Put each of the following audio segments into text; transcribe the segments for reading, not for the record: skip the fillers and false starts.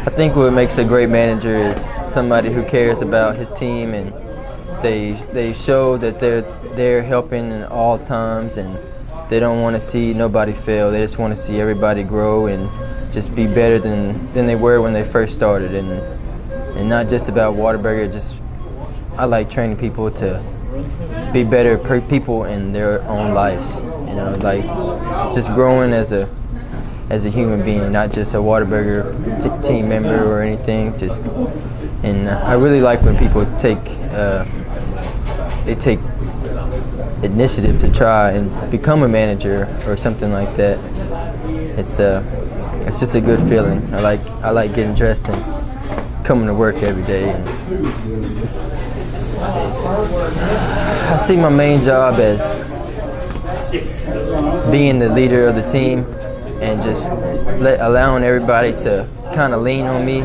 I think what makes a great manager is somebody who cares about his team, and they show that they're helping in all times, and they don't want to see nobody fail. They just want to see everybody grow and just be better than they were when they first started, and not just about Whataburger. I like training people to be better people in their own lives. You know, like just growing as a human being, not just a Whataburger team member or anything. And I really like when people take initiative to try and become a manager or something like that. It's just a good feeling. I like getting dressed and coming to work every day. And I see my main job as being the leader of the team and just allowing everybody to kind of lean on me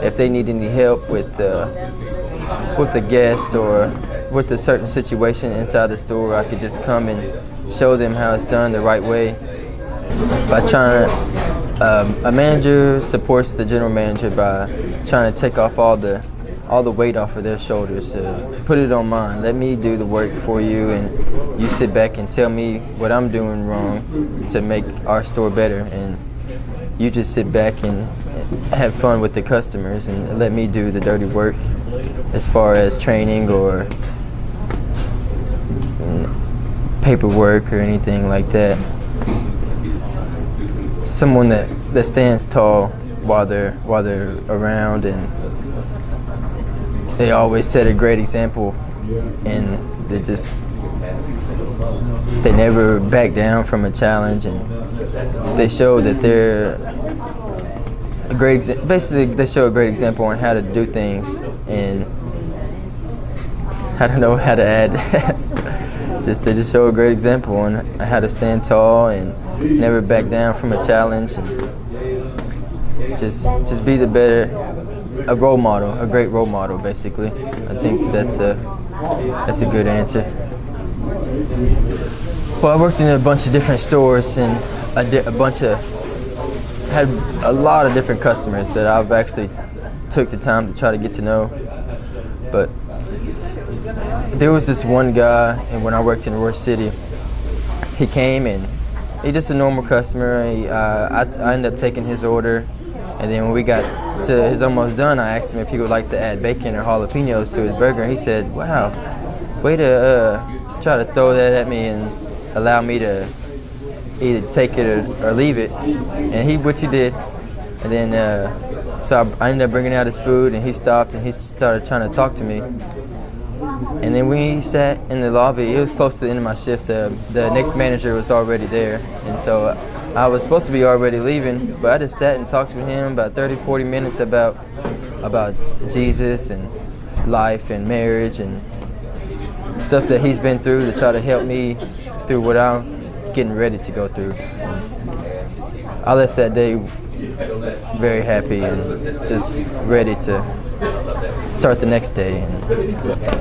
if they need any help with a guest or with a certain situation inside the store. I could just come and show them how it's done the right way. By trying to, a manager supports the general manager by trying to take off all the weight off of their shoulders, put it on mine. Let me do the work for you, and you sit back and tell me what I'm doing wrong to make our store better, and you just sit back and have fun with the customers and let me do the dirty work as far as training or paperwork or anything like that. Someone that stands tall while they're around, and they always set a great example, and they never back down from a challenge, and they show that they're a great basically they show a great example on how to do things, and I don't know how to add. They just show a great example on how to stand tall and never back down from a challenge, and just be a role model, a great role model, basically. I think that's a good answer. Well, I worked in a bunch of different stores, and I did had a lot of different customers that I've actually took the time to try to get to know. But there was this one guy, and when I worked in Roy City, he came and he's just a normal customer. I ended up taking his order, and then when we got to his almost done, I asked him if he would like to add bacon or jalapenos to his burger, and he said, "Wow, way to try to throw that at me and allow me to either take it or leave it." And which he did. And then so I ended up bringing out his food, and he stopped and he started trying to talk to me. And then we sat in the lobby. It was close to the end of my shift. The next manager was already there, and so I was supposed to be already leaving, but I just sat and talked with him about 30-40 minutes about Jesus and life and marriage and stuff that he's been through to try to help me through what I'm getting ready to go through. And I left that day very happy and just ready to start the next day. And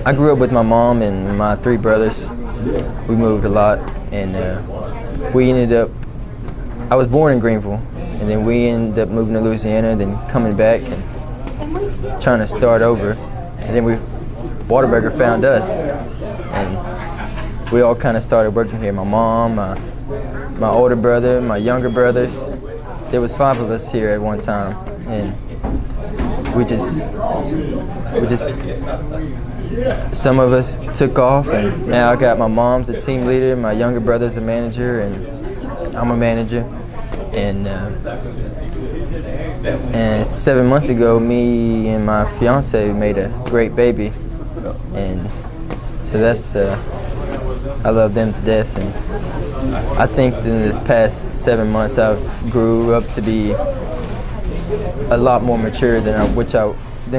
I grew up with my mom and my 3 brothers. We moved a lot, and we ended up, I was born in Greenville, and then we ended up moving to Louisiana, then coming back and trying to start over. And then Whataburger found us, and we all kind of started working here. My mom, my older brother, my younger brothers. There was 5 of us here at one time, and some of us took off, and now I got my mom's a team leader, my younger brother's a manager, and I'm a manager. And 7 months ago, me and my fiance made a great baby, and so that's I love them to death. And I think in this past 7 months, I've grew up to be a lot more mature than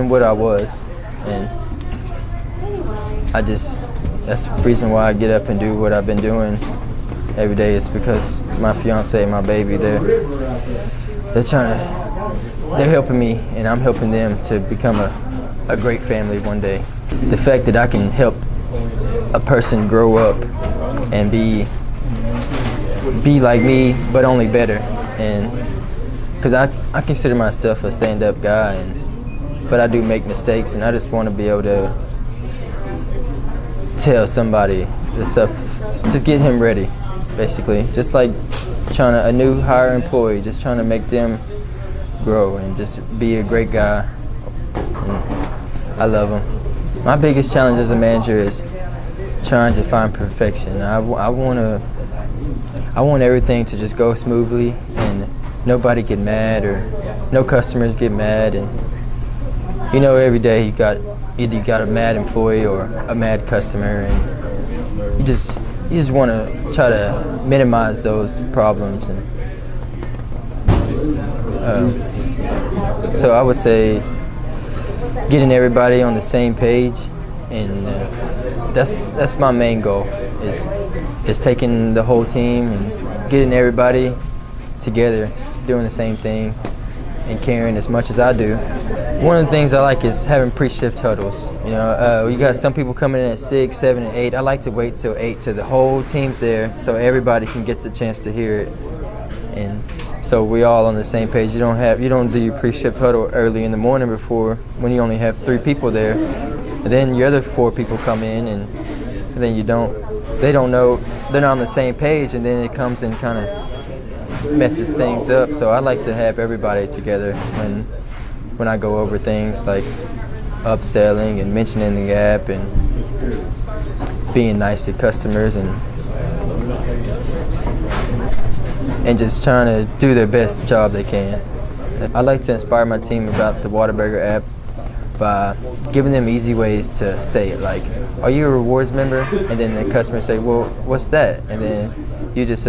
what I was, and that's the reason why I get up and do what I've been doing every day. Is because my fiance and my baby, they're helping me, and I'm helping them to become a great family one day. The fact that I can help a person grow up and be like me, but only better, and because I consider myself a stand-up guy, but I do make mistakes, and I just want to be able to tell somebody the stuff, just get him ready, basically. Just like a new hire employee, just trying to make them grow and just be a great guy. And I love him. My biggest challenge as a manager is trying to find perfection. I want everything to just go smoothly and nobody get mad or no customers get mad. And every day you got a mad employee or a mad customer, and you just want to try to minimize those problems. And so I would say getting everybody on the same page, and that's my main goal, is taking the whole team and getting everybody together doing the same thing and caring as much as I do. One of the things I like is having pre-shift huddles. You got some people coming in at 6, 7, and 8. I like to wait till 8 till the whole team's there so everybody can get the chance to hear it, and so we all on the same page. You don't do your pre-shift huddle early in the morning before, when you only have 3 people there, and then your other 4 people come in, and then they don't know, they're not on the same page, and then it comes and kind of messes things up. So I like to have everybody together when I go over things like upselling and mentioning the gap and being nice to customers and just trying to do their best job they can. I like to inspire my team about the Whataburger app by giving them easy ways to say it, like, "Are you a rewards member?" And then the customer say, "Well, what's that?" And then you just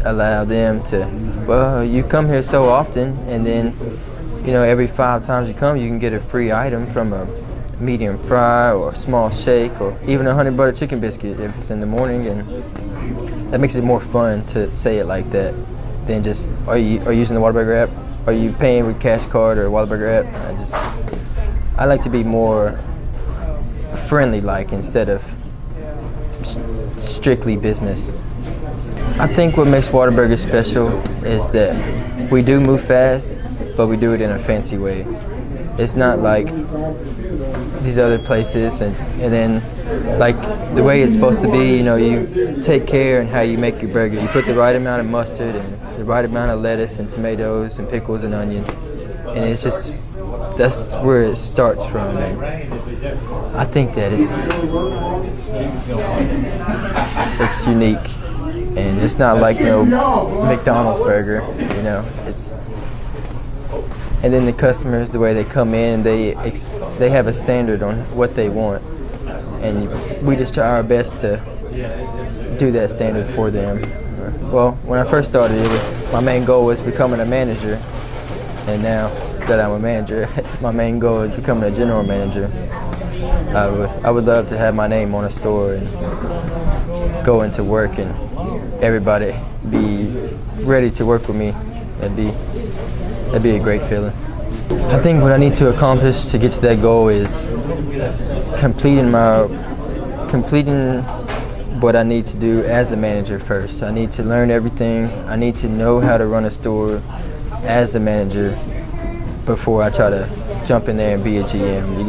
allow them to, "Well, you come here so often, and then every 5 times you come, you can get a free item from a medium fry or a small shake or even a honey butter chicken biscuit if it's in the morning." And that makes it more fun to say it like that than just, are you using the Whataburger app? Are you paying with cash card or Whataburger app? I like to be more friendly instead of strictly business. I think what makes Whataburger special is that we do move fast, but we do it in a fancy way. It's not like these other places, and then like the way it's supposed to be. You take care in how you make your burger. You put the right amount of mustard and the right amount of lettuce and tomatoes and pickles and onions, and that's where it starts from. And I think that it's unique, and it's not like no McDonald's burger. And then the customers, the way they come in, they have a standard on what they want, and we just try our best to do that standard for them. Well, when I first started, my main goal was becoming a manager, and now that I'm a manager, my main goal is becoming a general manager. I would love to have my name on a store and go into work and everybody be ready to work with me. That'd be a great feeling. I think what I need to accomplish to get to that goal is completing what I need to do as a manager first. I need to learn everything. I need to know how to run a store as a manager before I try to jump in there and be a GM. You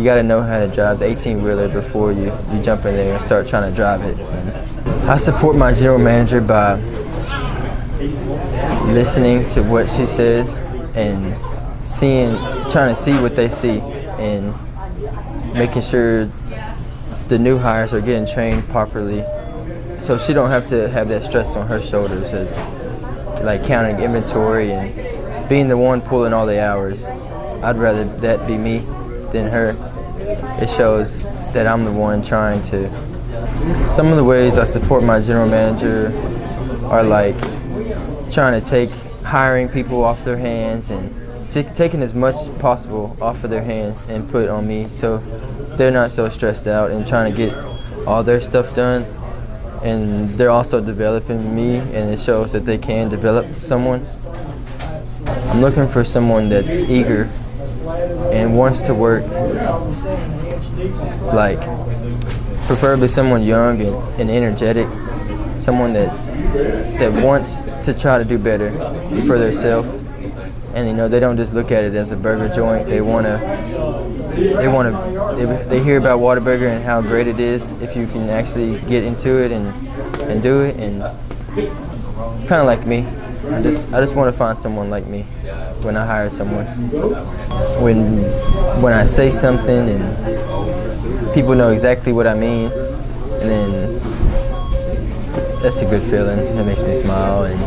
gotta know how to drive the 18-wheeler before you jump in there and start trying to drive it. And I support my general manager by listening to what she says and trying to see what they see, and making sure the new hires are getting trained properly, so she don't have to have that stress on her shoulders as like counting inventory and being the one pulling all the hours. I'd rather that be me than her. It shows that I'm the one trying to. Some of the ways I support my general manager are like trying to take hiring people off their hands and taking as much as possible off of their hands and put it on me, so they're not so stressed out and trying to get all their stuff done. And they're also developing me, and it shows that they can develop someone. I'm looking for someone that's eager and wants to work, like preferably someone young and energetic, someone that wants to try to do better for themselves, and they don't just look at it as a burger joint. They hear about Whataburger and how great it is if you can actually get into it and do it, and kind of like me. I just want to find someone like me when I hire someone. When I say something and people know exactly what I mean, and then that's a good feeling. It makes me smile, and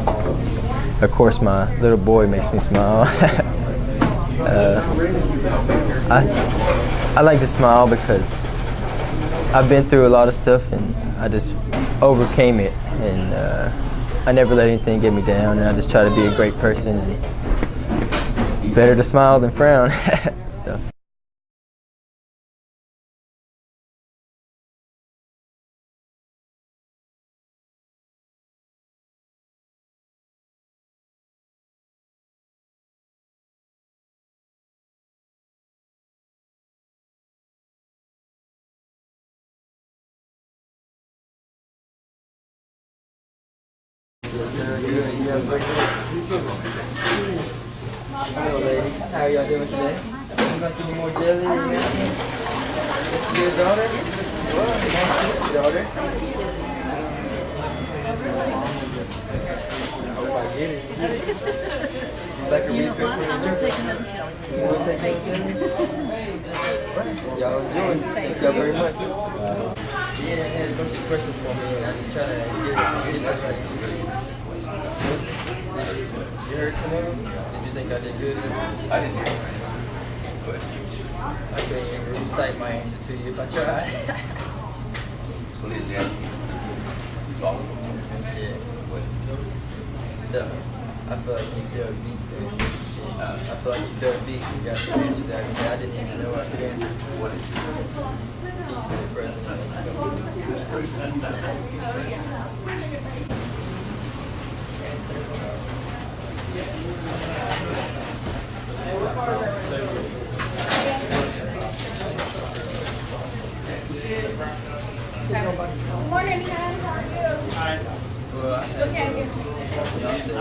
of course my little boy makes me smile. I like to smile because I've been through a lot of stuff and I just overcame it, and I never let anything get me down, and I just try to be a great person, and it's better to smile than frown. So. Yes, sir. You have a great day. Hello, ladies. How are y'all doing today? Would you like any more jelly? This is your daughter? Well, nice to meet you, daughter. I hope I get it. Would you like a refill for your drink? You want to take another jelly? Y'all enjoy. Thank y'all very much. Yeah, I had a bunch of questions for me, and I just try to get the questions. You heard some of them? Did you think I did good? I didn't. But I couldn't even recite my answer to you if I tried. Yeah. So, I feel like you dug deep. I feel like you dug deep. You got some answers out of me. I didn't even know I could answer. What is it? He's the president. Good morning, Ken. How are you? Hi. Well, I had, Okay. y'all said